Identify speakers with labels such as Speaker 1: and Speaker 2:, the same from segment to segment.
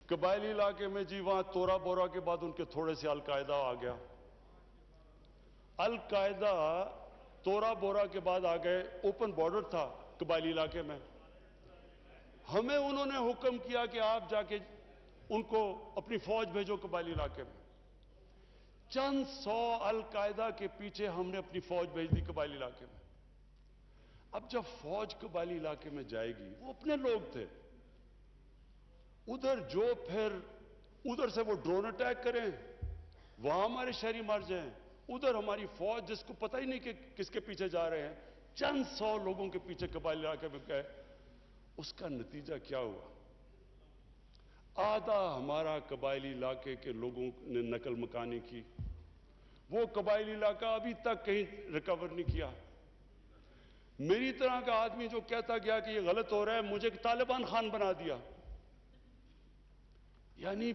Speaker 1: قبائلی علاقے میں جی وہاں تورا بورا کے بعد ان کے تھوڑے سے القاعدہ آ گیا. القاعدہ تورا بورا کے بعد آ گئے. اوپن بارڈر تھا قبائلی علاقے میں. ہمیں انہوں نے حکم کیا کہ آپ جا کے ان کو اپنی فوج بھیجو قبائلی علاقے میں. چند سو القاعدہ کے پیچھے ہم نے اپنی فوج بھیج دی قبائلی علاقے میں. اب جب فوج قبائلی علاقے میں جائے گی, وہ اپنے لوگ تھے ادھر, جو پھر ادھر سے وہ ڈرون اٹیک کریں, وہاں ہمارے شہری مر جائیں, ادھر ہماری فوج جس کو پتہ ہی نہیں کہ کس کے پیچھے جا رہے ہیں, چند سو لوگوں کے پیچھے قبائلی علاقے میں گئے. اس کا نتیجہ کیا ہوا؟ آدھا ہمارا قبائلی علاقے کے لوگوں نے نقل مکانی کی. وہ قبائلی علاقہ ابھی تک کہیں ریکور نہیں کیا. میری طرح کا آدمی جو کہتا گیا کہ یہ غلط ہو رہا ہے, مجھے طالبان خان بنا دیا. یعنی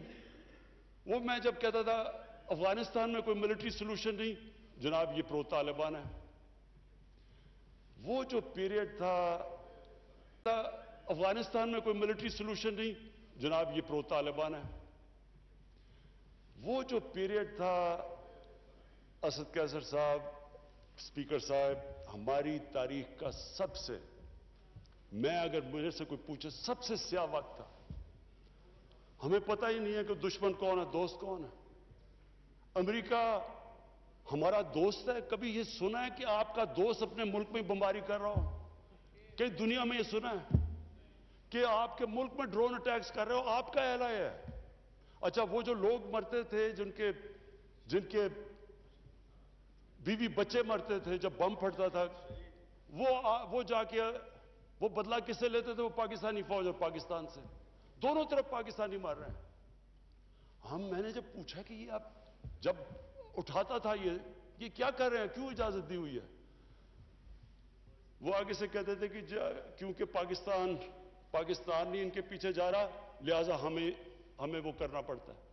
Speaker 1: وہ میں جب کہتا تھا افغانستان میں کوئی ملٹری سلوشن نہیں, جناب یہ پرو طالبان ہے. وہ جو پیریڈ تھا افغانستان میں کوئی ملٹری سلوشن نہیں, جناب یہ پرو طالبان ہے. وہ جو پیریڈ تھا اسد قیصر صاحب, اسپیکر صاحب, ہماری تاریخ کا سب سے, میں اگر مجھے سے کوئی پوچھے, سب سے سیاہ وقت تھا. ہمیں پتہ ہی نہیں ہے کہ دشمن کون ہے, دوست کون ہے. امریکہ ہمارا دوست ہے. کبھی یہ سنا ہے کہ آپ کا دوست اپنے ملک میں بمباری کر رہا ہو؟ کئی دنیا میں یہ سنا ہے کہ آپ کے ملک میں ڈرون اٹیکس کر رہے ہو؟ آپ کا اعلان ہے. اچھا, وہ جو لوگ مرتے تھے, جن کے بیوی بچے مرتے تھے جب بم پھٹتا تھا, وہ جا کے وہ بدلہ کس سے لیتے تھے؟ وہ پاکستانی فوج اور پاکستان سے. دونوں طرف پاکستانی مار رہے ہیں. میں نے جب پوچھا کہ یہ آپ جب اٹھاتا تھا یہ کیا کر رہے ہیں, کیوں اجازت دی ہوئی ہے؟ وہ آگے سے کہتے تھے کہ کیونکہ پاکستان نہیں ان کے پیچھے جا رہا, لہذا ہمیں وہ کرنا پڑتا ہے.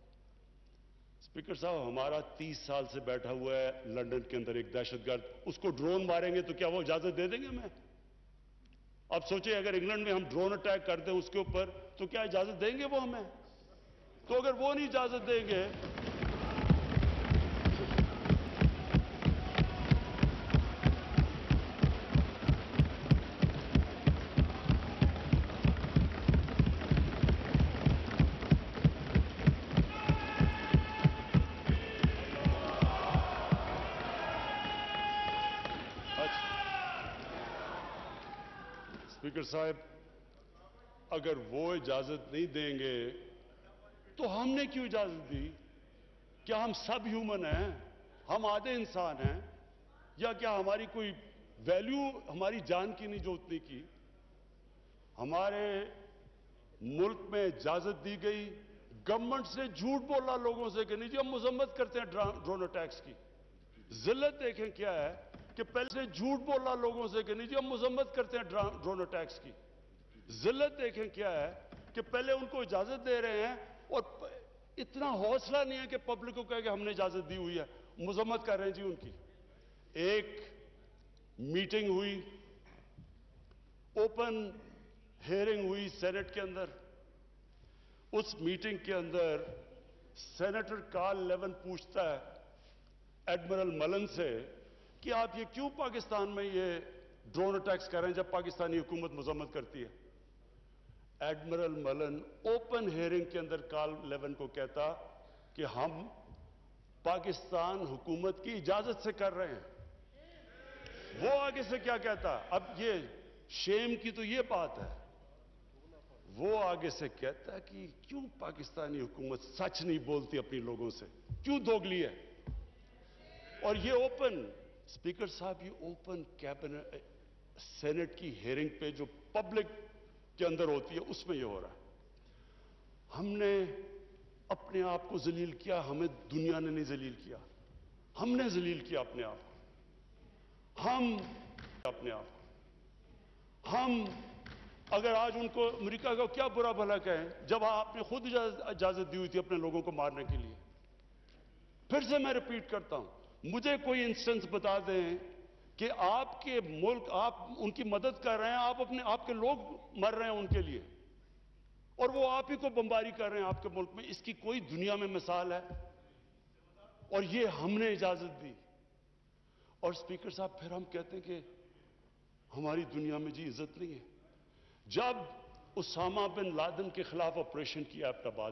Speaker 1: اسپیکر صاحب, ہمارا 30 سال سے بیٹھا ہوا ہے لندن کے اندر ایک دہشت گرد, اس کو ڈرون ماریں گے تو کیا وہ اجازت دے دیں گے ہمیں؟ اب سوچیں اگر انگلینڈ میں ہم ڈرون اٹیک کر دیں اس کے اوپر, تو کیا اجازت دیں گے وہ ہمیں؟ تو اگر وہ نہیں اجازت دیں گے, اسپیکر صاحب اگر وہ اجازت نہیں دیں گے تو ہم نے کیوں اجازت دی؟ کیا ہم سب ہیومن ہیں؟ ہم آدھے انسان ہیں؟ یا کیا ہماری کوئی ویلیو ہماری جان کی نہیں جو اتنی کی؟ ہمارے ملک میں اجازت دی گئی, گورنمنٹ سے جھوٹ بولا لوگوں سے کہ نہیں جی ہم مذمت کرتے ہیں ڈرون اٹیکس کی. ذلت دیکھیں کیا ہے کہ پہلے سے جھوٹ بولا لوگوں سے کہ نہیں جی ہم مذمت کرتے ہیں ڈرون اٹیکس کی. ذلت دیکھیں کیا ہے کہ پہلے ان کو اجازت دے رہے ہیں اور اتنا حوصلہ نہیں ہے کہ پبلک کو کہے کہ ہم نے اجازت دی ہوئی ہے, مذمت کر رہے ہیں جی ان کی. ایک میٹنگ ہوئی, اوپن ہیئرنگ ہوئی سینٹ کے اندر. اس میٹنگ کے اندر سینیٹر کارل لیون پوچھتا ہے ایڈمرل ملن سے کہ آپ یہ کیوں پاکستان میں یہ ڈرون اٹیکس کر رہے ہیں جب پاکستانی حکومت مذمت کرتی ہے؟ ایڈمرل ملن اوپن ہیئرنگ کے اندر کارل لیون کو کہتا کہ ہم پاکستان حکومت کی اجازت سے کر رہے ہیں. وہ آگے سے کیا کہتا؟ اب یہ شیم کی تو یہ بات ہے, وہ آگے سے کہتا ہے کہ کیوں پاکستانی حکومت سچ نہیں بولتی اپنی لوگوں سے, کیوں دوگلی ہے؟ اور یہ اوپن, اسپیکر صاحب یہ اوپن کیبنٹ سینٹ کی ہیئرنگ پہ جو پبلک کے اندر ہوتی ہے اس میں یہ ہو رہا ہے. ہم نے اپنے آپ کو ذلیل کیا, ہمیں دنیا نے نہیں ذلیل کیا, ہم نے ذلیل کیا اپنے آپ کو. ہم اگر آج ان کو امریکہ کا کیا برا بھلا کہیں جب آپ نے خود اجازت دی ہوئی تھی اپنے لوگوں کو مارنے کے لیے. پھر سے میں ریپیٹ کرتا ہوں, مجھے کوئی انسٹنس بتا دیں کہ آپ کے ملک, آپ ان کی مدد کر رہے ہیں, آپ کے لوگ مر رہے ہیں ان کے لیے, اور وہ آپ ہی کو بمباری کر رہے ہیں آپ کے ملک میں. اس کی کوئی دنیا میں مثال ہے؟ اور یہ ہم نے اجازت دی. اور اسپیکر صاحب پھر ہم کہتے ہیں کہ ہماری دنیا میں جی عزت نہیں ہے. جب اسامہ بن لادن کے خلاف آپریشن کیا ایبٹ آباد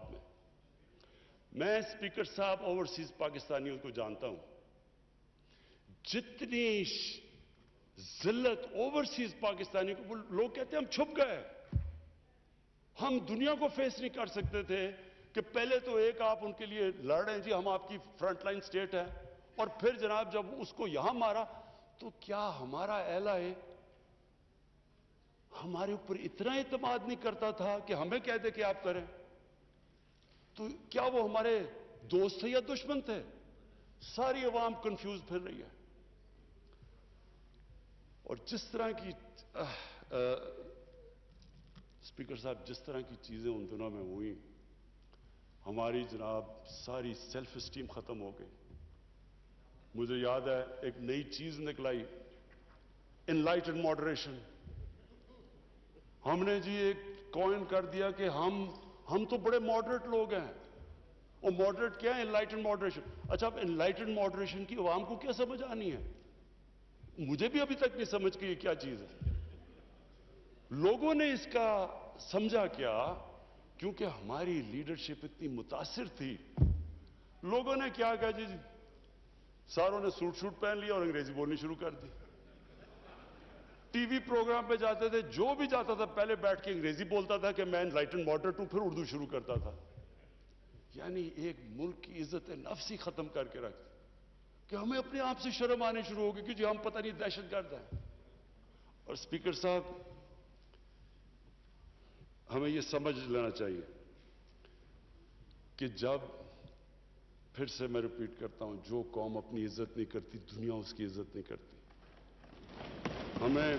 Speaker 1: میں اسپیکر صاحب اوورسیز پاکستانیوں کو جانتا ہوں. جتنی ذلت اوورسیز پاکستانیوں کو، لوگ کہتے ہیں ہم چھپ گئے، ہم دنیا کو فیس نہیں کر سکتے تھے کہ پہلے تو ایک آپ ان کے لیے لڑ رہے ہیں جی ہم آپ کی فرنٹ لائن سٹیٹ ہے، اور پھر جناب جب اس کو یہاں مارا تو کیا ہمارا اہلہ ہے ہمارے اوپر اتنا اعتماد نہیں کرتا تھا کہ ہمیں کہہ دے کہ آپ کریں؟ تو کیا وہ ہمارے دوست تھے یا دشمن تھے؟ ساری عوام کنفیوز پھر رہی ہے. اور جس طرح کی اسپیکر صاحب جس طرح کی چیزیں ان دنوں میں ہوئی، ہماری جناب ساری سیلف اسٹیم ختم ہو گئی. مجھے یاد ہے ایک نئی چیز نکلائی، انلائٹنڈ ماڈریشن. ہم نے جی ایک کوئن کر دیا کہ ہم تو بڑے ماڈریٹ لوگ ہیں. اور ماڈریٹ کیا ہے؟ Enlightened moderation. اچھا اب انلائٹنڈ ماڈریشن کی عوام کو کیا سمجھ آنی ہے؟ مجھے بھی ابھی تک نہیں سمجھ کہ یہ کیا چیز ہے. لوگوں نے اس کا سمجھا کیا؟ کیونکہ ہماری لیڈرشپ اتنی متاثر تھی. لوگوں نے کیا کہا جی ساروں نے سوٹ پہن لیا اور انگریزی بولنی شروع کر دی. ٹی وی پروگرام پہ جاتے تھے، جو بھی جاتا تھا پہلے بیٹھ کے انگریزی بولتا تھا کہ میں انلائٹنڈ ماڈریٹ ہوں، پھر اردو شروع کرتا تھا. یعنی ایک ملک کی عزت نفس ہی ختم کر کے رکھ کہ ہمیں اپنے آپ سے شرم آنے شروع ہوگی کہ جی ہم پتہ نہیں دہشت گرد ہیں. اور اسپیکر صاحب ہمیں یہ سمجھ لینا چاہیے کہ جب، پھر سے میں ریپیٹ کرتا ہوں، جو قوم اپنی عزت نہیں کرتی دنیا اس کی عزت نہیں کرتی. ہمیں